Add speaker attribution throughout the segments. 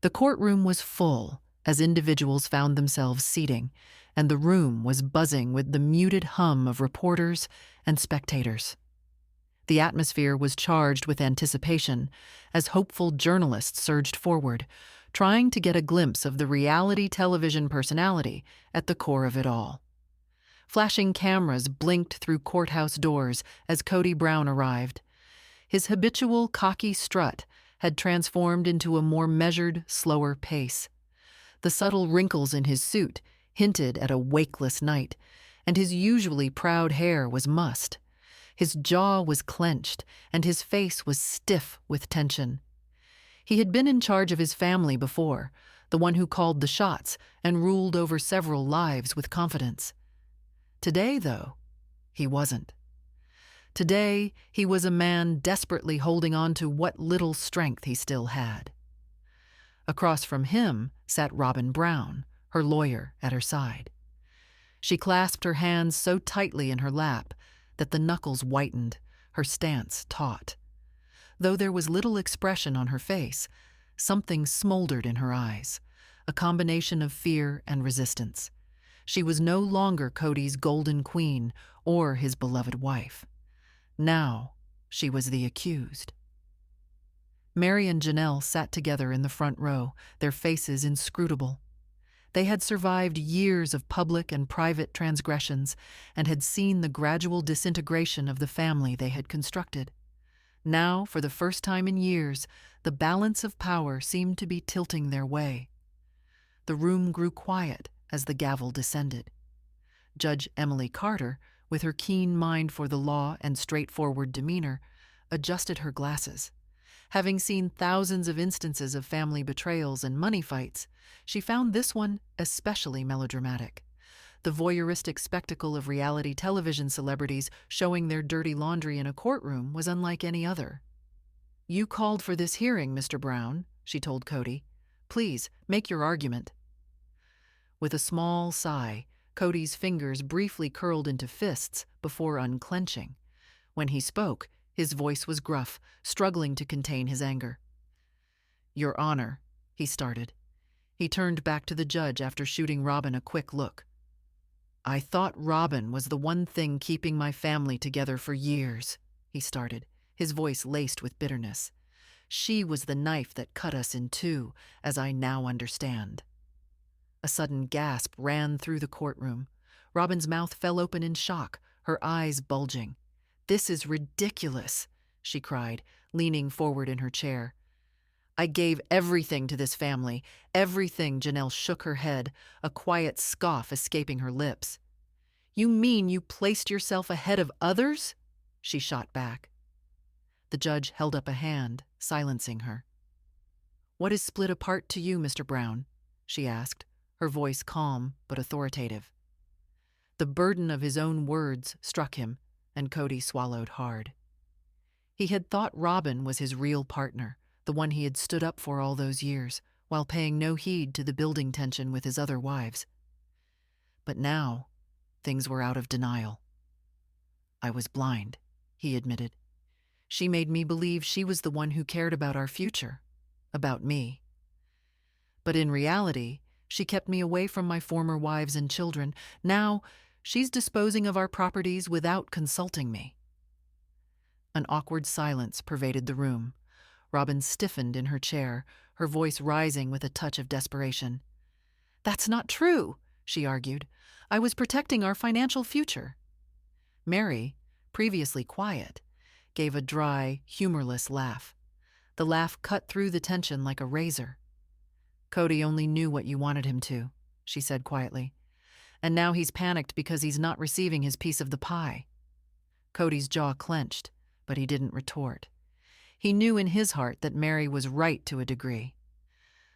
Speaker 1: The courtroom was full as individuals found themselves seating, and the room was buzzing with the muted hum of reporters and spectators. The atmosphere was charged with anticipation as hopeful journalists surged forward, trying to get a glimpse of the reality television personality at the core of it all. Flashing cameras blinked through courthouse doors as Cody Brown arrived. His habitual cocky strut had transformed into a more measured, slower pace. The subtle wrinkles in his suit hinted at a wakeless night, and his usually proud hair was mussed. His jaw was clenched, and his face was stiff with tension. He had been in charge of his family before, the one who called the shots and ruled over several lives with confidence. Today, though, he wasn't. Today, he was a man desperately holding on to what little strength he still had. Across from him sat Robyn Brown, her lawyer, at her side. She clasped her hands so tightly in her lap that the knuckles whitened, her stance taut. Though there was little expression on her face, something smoldered in her eyes, a combination of fear and resistance. She was no longer Cody's golden queen or his beloved wife. Now she was the accused. Mary and Janelle sat together in the front row, their faces inscrutable. They had survived years of public and private transgressions and had seen the gradual disintegration of the family they had constructed. Now, for the first time in years, the balance of power seemed to be tilting their way. The room grew quiet as the gavel descended. Judge Emily Carter, with her keen mind for the law and straightforward demeanor, adjusted her glasses. Having seen thousands of instances of family betrayals and money fights, she found this one especially melodramatic. The voyeuristic spectacle of reality television celebrities showing their dirty laundry in a courtroom was unlike any other. "You called for this hearing, Mr. Brown," she told Cody. "Please, make your argument." With a small sigh, Cody's fingers briefly curled into fists before unclenching. When he spoke, his voice was gruff, struggling to contain his anger. "Your Honor," he started. He turned back to the judge after shooting Robyn a quick look. "I thought Robyn was the one thing keeping my family together for years," he started, his voice laced with bitterness. "She was the knife that cut us in two, as I now understand." A sudden gasp ran through the courtroom. Robyn's mouth fell open in shock, her eyes bulging. "This is ridiculous," she cried, leaning forward in her chair. "I gave everything to this family, everything." Janelle shook her head, a quiet scoff escaping her lips. "You mean you placed yourself ahead of others?" she shot back. The judge held up a hand, silencing her. "What is split apart to you, Mr. Brown?" she asked, her voice calm but authoritative. The burden of his own words struck him, and Cody swallowed hard. He had thought Robyn was his real partner, the one he had stood up for all those years, while paying no heed to the building tension with his other wives. But now, things were out of denial. "I was blind," he admitted. "She made me believe she was the one who cared about our future, about me. But in reality, she kept me away from my former wives and children. Now, she's disposing of our properties without consulting me." An awkward silence pervaded the room. Robyn stiffened in her chair, her voice rising with a touch of desperation. "That's not true," she argued. "I was protecting our financial future." Mary, previously quiet, gave a dry, humorless laugh. The laugh cut through the tension like a razor. "Cody only knew what you wanted him to," she said quietly. "And now he's panicked because he's not receiving his piece of the pie." Cody's jaw clenched, but he didn't retort. He knew in his heart that Mary was right to a degree.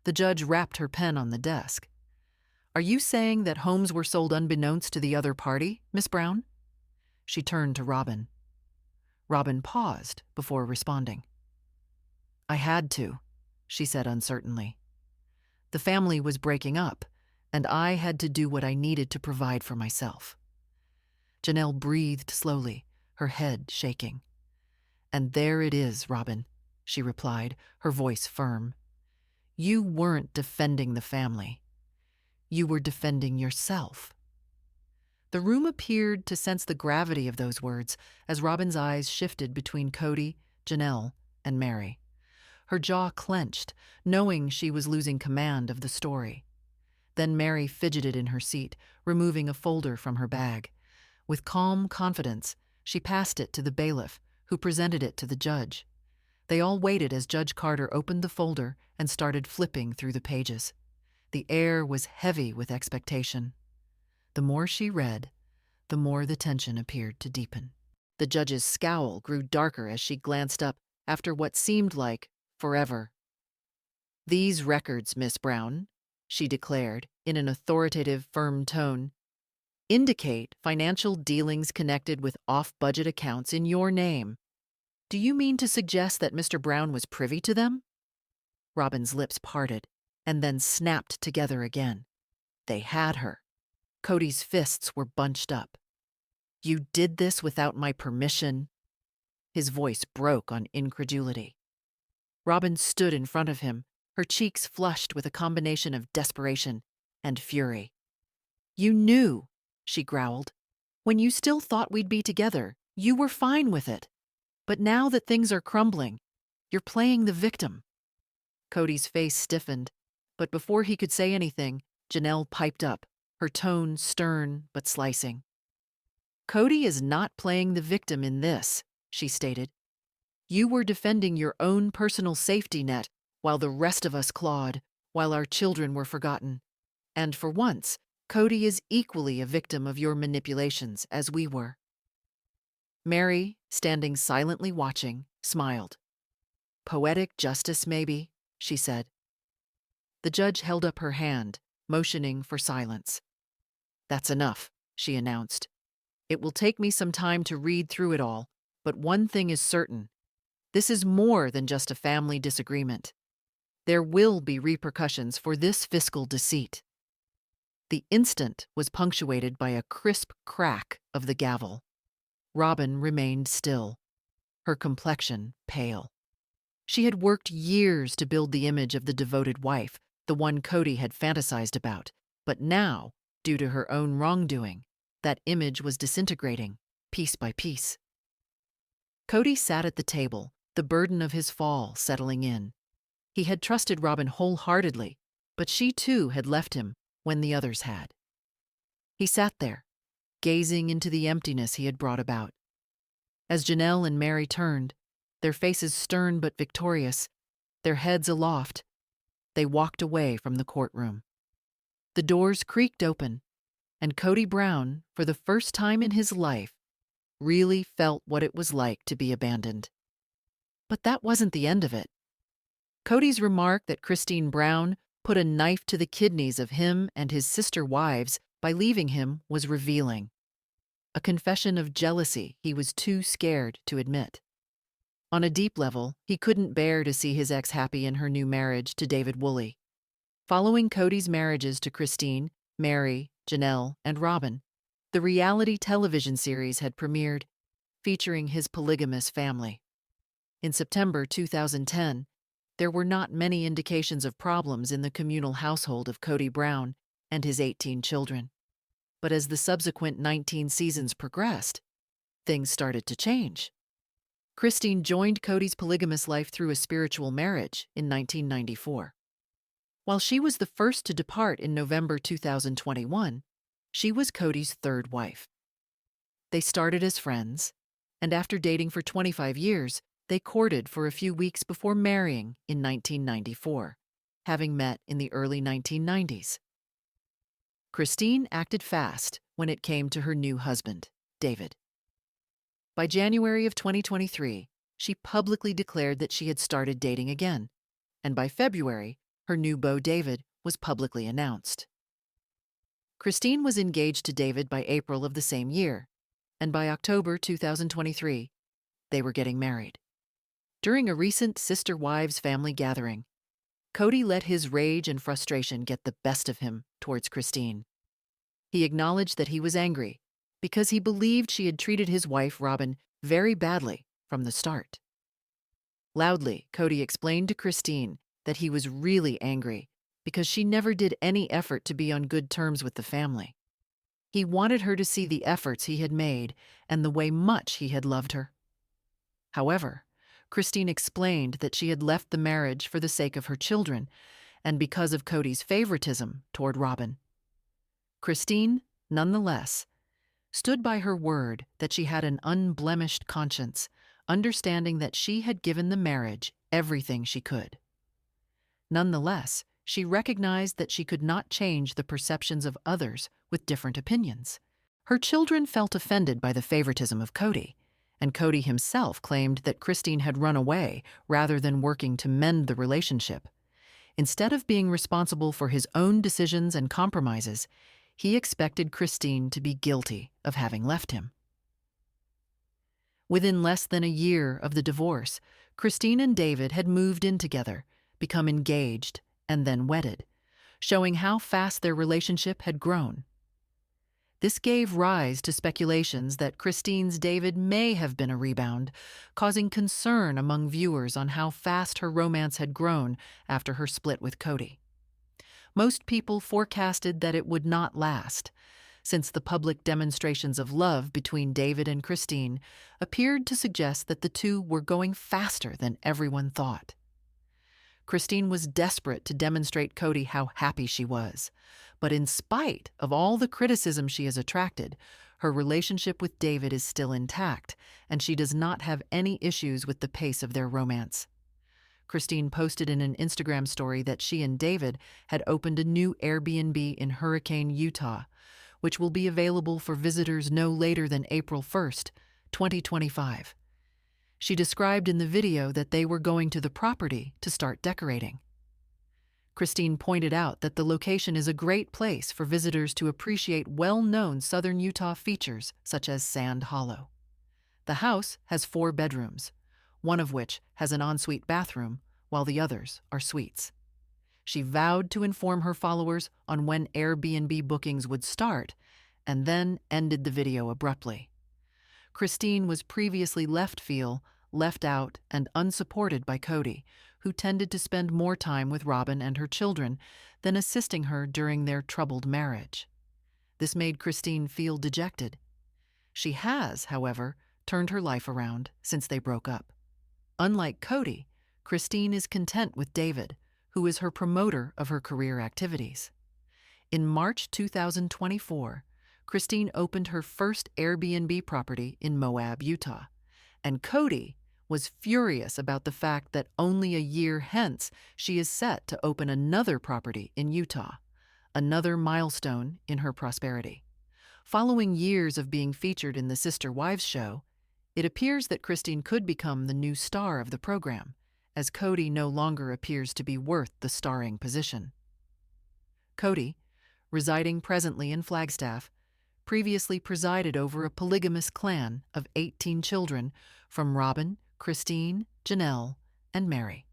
Speaker 1: The judge rapped her pen on the desk. "Are you saying that homes were sold unbeknownst to the other party, Miss Brown?" She turned to Robyn. Robyn paused before responding. "I had to," she said uncertainly. "The family was breaking up, and I had to do what I needed to provide for myself." Janelle breathed slowly, her head shaking. "And there it is, Robyn," she replied, her voice firm. You weren't defending the family. You were defending yourself. The room appeared to sense the gravity of those words as Robyn's eyes shifted between Kody, Janelle, and Mary. Her jaw clenched, knowing she was losing command of the story. Then Mary fidgeted in her seat, removing a folder from her bag. With calm confidence, she passed it to the bailiff, who presented it to the judge. They all waited as Judge Carter opened the folder and started flipping through the pages. The air was heavy with expectation. The more she read, the more the tension appeared to deepen. The judge's scowl grew darker as she glanced up after what seemed like forever. "These records, Miss Brown," she declared in an authoritative, firm tone, "indicate financial dealings connected with off-budget accounts in your name. Do you mean to suggest that Mr. Brown was privy to them?" Robyn's lips parted and then snapped together again. They had her. Kody's fists were bunched up. "You did this without my permission?" His voice broke on incredulity. Robyn stood in front of him, her cheeks flushed with a combination of desperation and fury. "You knew," she growled. "When you still thought we'd be together, you were fine with it. But now that things are crumbling, you're playing the victim." Kody's face stiffened, but before he could say anything, Janelle piped up, her tone stern but slicing. "Kody is not playing the victim in this," she stated. "You were defending your own personal safety net while the rest of us clawed, while our children were forgotten. And for once, Kody is equally a victim of your manipulations as we were." Mary, standing silently watching, smiled. "Poetic justice, maybe," she said. The judge held up her hand, motioning for silence. "That's enough," she announced. "It will take me some time to read through it all, but one thing is certain. This is more than just a family disagreement. There will be repercussions for this fiscal deceit." The instant was punctuated by a crisp crack of the gavel. Robyn remained still, her complexion pale. She had worked years to build the image of the devoted wife, the one Kody had fantasized about, but now, due to her own wrongdoing, that image was disintegrating, piece by piece. Kody sat at the table, the burden of his fall settling in. He had trusted Robyn wholeheartedly, but she too had left him when the others had. He sat there, gazing into the emptiness he had brought about. As Janelle and Mary turned, their faces stern but victorious, their heads aloft, they walked away from the courtroom. The doors creaked open, and Cody Brown, for the first time in his life, really felt what it was like to be abandoned. But that wasn't the end of it. Cody's remark that Christine Brown put a knife to the kidneys of him and his sister wives by leaving him was revealing. A confession of jealousy he was too scared to admit. On a deep level, he couldn't bear to see his ex happy in her new marriage to David Woolley. Following Cody's marriages to Christine, Mary, Janelle, and Robyn, the reality television series had premiered, featuring his polygamous family. In September 2010, there were not many indications of problems in the communal household of Cody Brown and his 18 children. But as the subsequent 19 seasons progressed, things started to change. Christine joined Cody's polygamous life through a spiritual marriage in 1994. While she was the first to depart in November 2021, she was Cody's third wife. They started as friends, and after dating for 25 years, they courted for a few weeks before marrying in 1994, having met in the early 1990s. Christine acted fast when it came to her new husband, David. By January of 2023, she publicly declared that she had started dating again, and by February, her new beau David was publicly announced. Christine was engaged to David by April of the same year, and by October 2023, they were getting married. During a recent Sister Wives family gathering, Cody let his rage and frustration get the best of him towards Christine. He acknowledged that he was angry because he believed she had treated his wife, Robyn, very badly from the start. Loudly, Cody explained to Christine that he was really angry because she never did any effort to be on good terms with the family. He wanted her to see the efforts he had made and the way much he had loved her. However, Christine explained that she had left the marriage for the sake of her children and because of Kody's favoritism toward Robyn. Christine, nonetheless, stood by her word that she had an unblemished conscience, understanding that she had given the marriage everything she could. Nonetheless, she recognized that she could not change the perceptions of others with different opinions. Her children felt offended by the favoritism of Kody, and Kody himself claimed that Christine had run away rather than working to mend the relationship. Instead of being responsible for his own decisions and compromises, he expected Christine to be guilty of having left him. Within less than a year of the divorce, Christine and David had moved in together, become engaged, and then wedded, showing how fast their relationship had grown. This gave rise to speculations that Christine's David may have been a rebound, causing concern among viewers on how fast her romance had grown after her split with Kody. Most people forecasted that it would not last, since the public demonstrations of love between David and Christine appeared to suggest that the two were going faster than everyone thought. Christine was desperate to demonstrate Kody how happy she was, but in spite of all the criticism she has attracted, her relationship with David is still intact, and she does not have any issues with the pace of their romance. Christine posted in an Instagram story that she and David had opened a new Airbnb in Hurricane, Utah, which will be available for visitors no later than April 1st, 2025. She described in the video that they were going to the property to start decorating. Christine pointed out that the location is a great place for visitors to appreciate well-known southern Utah features such as Sand Hollow. The house has 4 bedrooms, one of which has an ensuite bathroom, while the others are suites. She vowed to inform her followers on when Airbnb bookings would start, and then ended the video abruptly. Christine was previously left out, and unsupported by Kody, who tended to spend more time with Robyn and her children than assisting her during their troubled marriage. This made Christine feel dejected. She has, however, turned her life around since they broke up. Unlike Kody, Christine is content with David, who is her promoter of her career activities. In March 2024, Christine opened her first Airbnb property in Moab, Utah, and Kody was furious about the fact that only a year hence she is set to open another property in Utah, another milestone in her prosperity. Following years of being featured in the Sister Wives show, it appears that Christine could become the new star of the program, as Kody no longer appears to be worth the starring position. Kody, residing presently in Flagstaff, previously presided over a polygamous clan of 18 children from Robyn, Christine, Janelle, and Mary.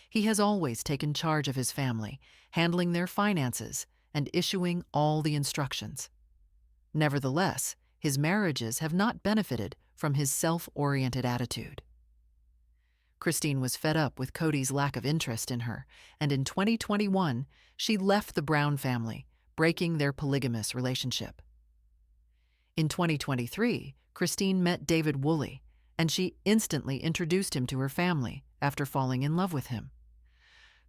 Speaker 1: He has always taken charge of his family, handling their finances and issuing all the instructions. Nevertheless, his marriages have not benefited from his self-oriented attitude. Christine was fed up with Kody's lack of interest in her, and in 2021, she left the Brown family, breaking their polygamous relationship. In 2023, Christine met David Woolley, and she instantly introduced him to her family after falling in love with him.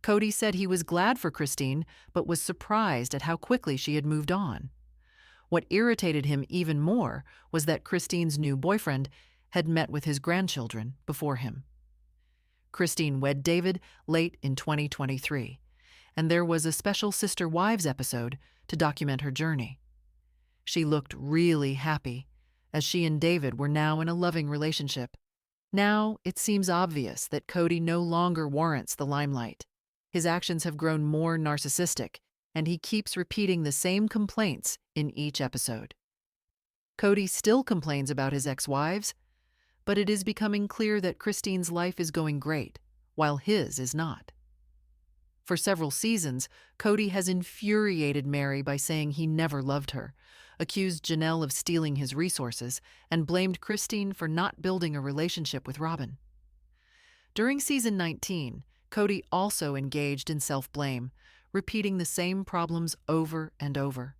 Speaker 1: Kody said he was glad for Christine, but was surprised at how quickly she had moved on. What irritated him even more was that Christine's new boyfriend had met with his grandchildren before him. Christine wed David late in 2023, and there was a special Sister Wives episode to document her journey. She looked really happy, as she and David were now in a loving relationship. Now, it seems obvious that Kody no longer warrants the limelight. His actions have grown more narcissistic, and he keeps repeating the same complaints in each episode. Kody still complains about his ex-wives, but it is becoming clear that Christine's life is going great, while his is not. For several seasons, Kody has infuriated Mary by saying he never loved her, accused Janelle of stealing his resources, and blamed Christine for not building a relationship with Robyn. During season 19, Kody also engaged in self-blame, repeating the same problems over and over.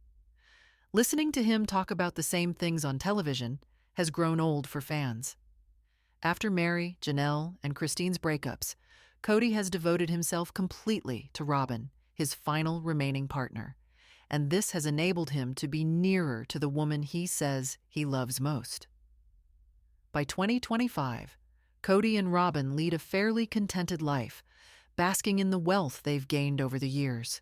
Speaker 1: Listening to him talk about the same things on television has grown old for fans. After Meri, Janelle, and Christine's breakups, Kody has devoted himself completely to Robyn, his final remaining partner, and this has enabled him to be nearer to the woman he says he loves most. By 2025, Kody and Robyn lead a fairly contented life, basking in the wealth they've gained over the years.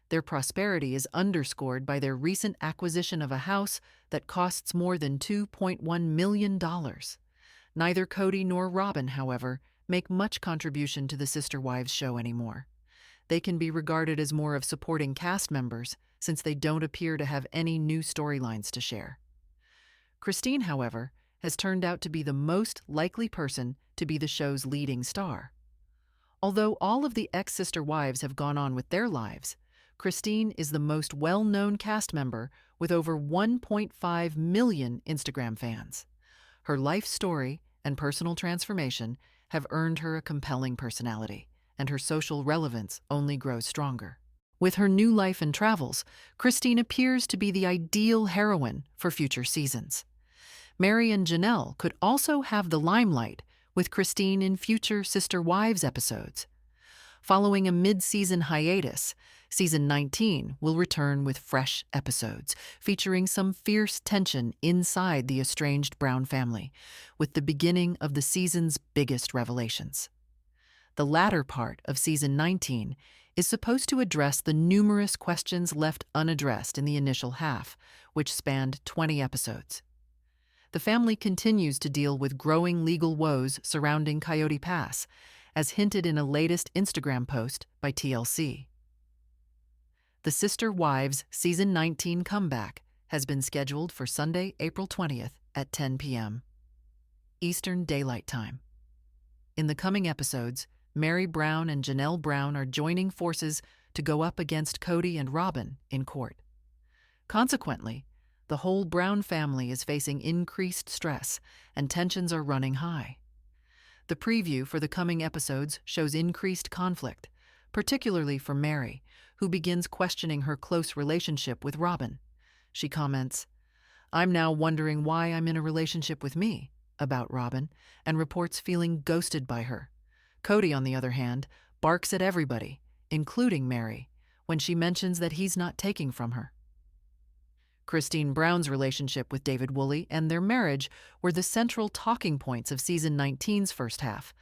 Speaker 1: Their prosperity is underscored by their recent acquisition of a house that costs more than $2.1 million. Neither Kody nor Robyn, however, make much contribution to the Sister Wives show anymore. They can be regarded as more of supporting cast members since they don't appear to have any new storylines to share. Christine, however, has turned out to be the most likely person to be the show's leading star. Although all of the ex-Sister Wives have gone on with their lives, Christine is the most well-known cast member with over 1.5 million Instagram fans. Her life story and personal transformation have earned her a compelling personality, and her social relevance only grows stronger. With her new life and travels, Christine appears to be the ideal heroine for future seasons. Meri and Janelle could also have the limelight with Christine in future Sister Wives episodes. Following a mid-season hiatus, Season 19 will return with fresh episodes, featuring some fierce tension inside the estranged Brown family, with the beginning of the season's biggest revelations. The latter part of Season 19 is supposed to address the numerous questions left unaddressed in the initial half, which spanned 20 episodes. The family continues to deal with growing legal woes surrounding Coyote Pass, as hinted in a latest Instagram post by TLC. The Sister Wives Season 19 comeback has been scheduled for Sunday, April 20th at 10 p.m. Eastern Daylight Time. In the coming episodes, Meri Brown and Janelle Brown are joining forces to go up against Kody and Robyn in court. Consequently, the whole Brown family is facing increased stress and tensions are running high. The preview for the coming episodes shows increased conflict, particularly for Meri, who begins questioning her close relationship with Robyn. She comments, "I'm now wondering why I'm in a relationship with me," about Robyn, and reports feeling ghosted by her. Kody, on the other hand, barks at everybody, including Meri, when she mentions that he's not taking from her. Christine Brown's relationship with David Woolley and their marriage were the central talking points of Season 19's first half,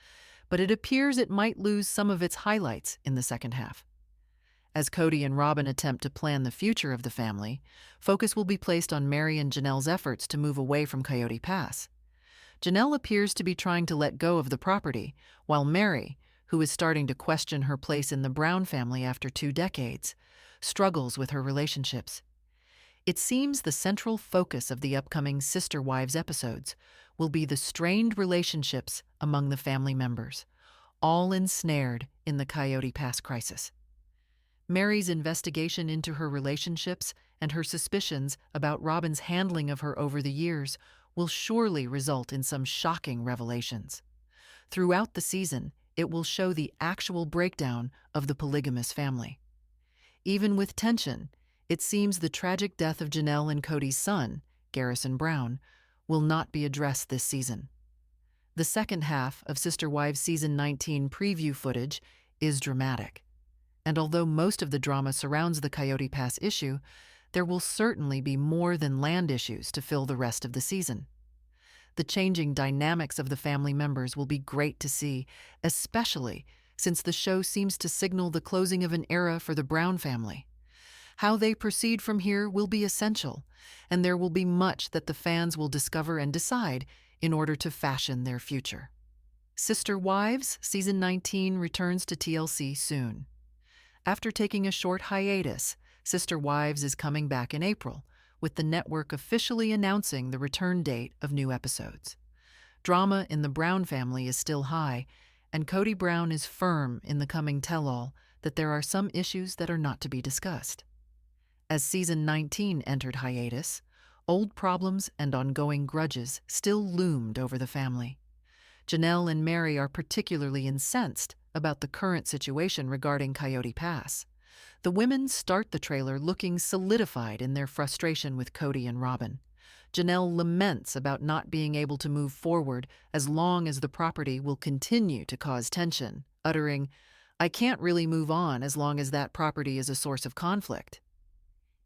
Speaker 1: but it appears it might lose some of its highlights in the second half. As Kody and Robyn attempt to plan the future of the family, focus will be placed on Meri and Janelle's efforts to move away from Coyote Pass. Janelle appears to be trying to let go of the property, while Meri, who is starting to question her place in the Brown family after 2 decades, struggles with her relationships. It seems the central focus of the upcoming Sister Wives episodes will be the strained relationships among the family members, all ensnared in the Coyote Pass crisis. Meri's investigation into her relationships and her suspicions about Robyn's handling of her over the years will surely result in some shocking revelations. Throughout the season, it will show the actual breakdown of the polygamous family. Even with tension, it seems the tragic death of Janelle and Kody's son, Garrison Brown, will not be addressed this season. The second half of Sister Wives Season 19 preview footage is dramatic, and although most of the drama surrounds the Coyote Pass issue, there will certainly be more than land issues to fill the rest of the season. The changing dynamics of the family members will be great to see, especially since the show seems to signal the closing of an era for the Brown family. How they proceed from here will be essential, and there will be much that the fans will discover and decide in order to fashion their future. Sister Wives Season 19 returns to TLC soon. After taking a short hiatus, Sister Wives is coming back in April, with the network officially announcing the return date of new episodes. Drama in the Brown family is still high, and Cody Brown is firm in the coming tell-all that there are some issues that are not to be discussed. As Season 19 entered hiatus, old problems and ongoing grudges still loomed over the family. Janelle and Mary are particularly incensed about the current situation regarding Coyote Pass. The women start the trailer looking solidified in their frustration with Kody and Robyn. Janelle laments about not being able to move forward as long as the property will continue to cause tension, uttering, "I can't really move on as long as that property is a source of conflict."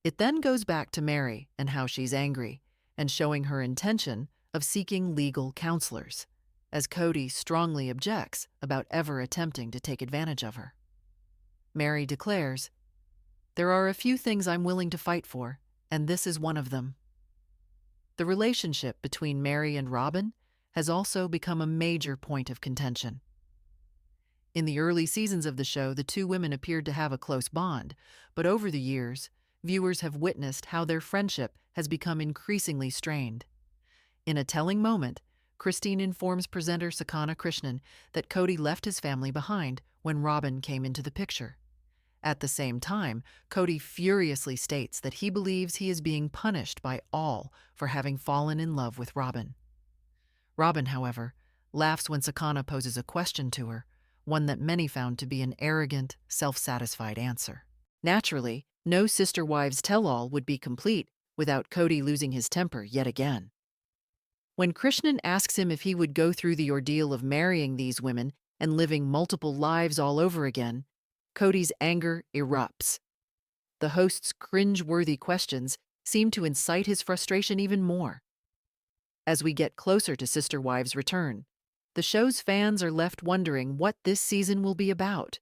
Speaker 1: It then goes back to Mary and how she's angry, and showing her intention of seeking legal counselors, as Kody strongly objects about ever attempting to take advantage of her. Mary declares, "There are a few things I'm willing to fight for, and this is one of them." The relationship between Mary and Robyn has also become a major point of contention. In the early seasons of the show, the two women appeared to have a close bond, but over the years, viewers have witnessed how their friendship has become increasingly strained. In a telling moment, Christine informs presenter Sakana Krishnan that Kody left his family behind when Robyn came into the picture. At the same time, Kody furiously states that he believes he is being punished by all for having fallen in love with Robyn. Robyn, however, laughs when Sakana poses a question to her, one that many found to be an arrogant, self-satisfied answer. Naturally, no Sister Wives Tell-All would be complete without Kody losing his temper yet again. When Krishnan asks him if he would go through the ordeal of marrying these women and living multiple lives all over again, Kody's anger erupts. The host's cringe-worthy questions seem to incite his frustration even more. As we get closer to Sister Wives' return, the show's fans are left wondering what this season will be about,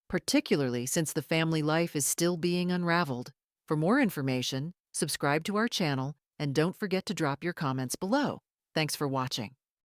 Speaker 1: particularly since the family life is still being unraveled. For more information, subscribe to our channel and don't forget to drop your comments below. Thanks for watching.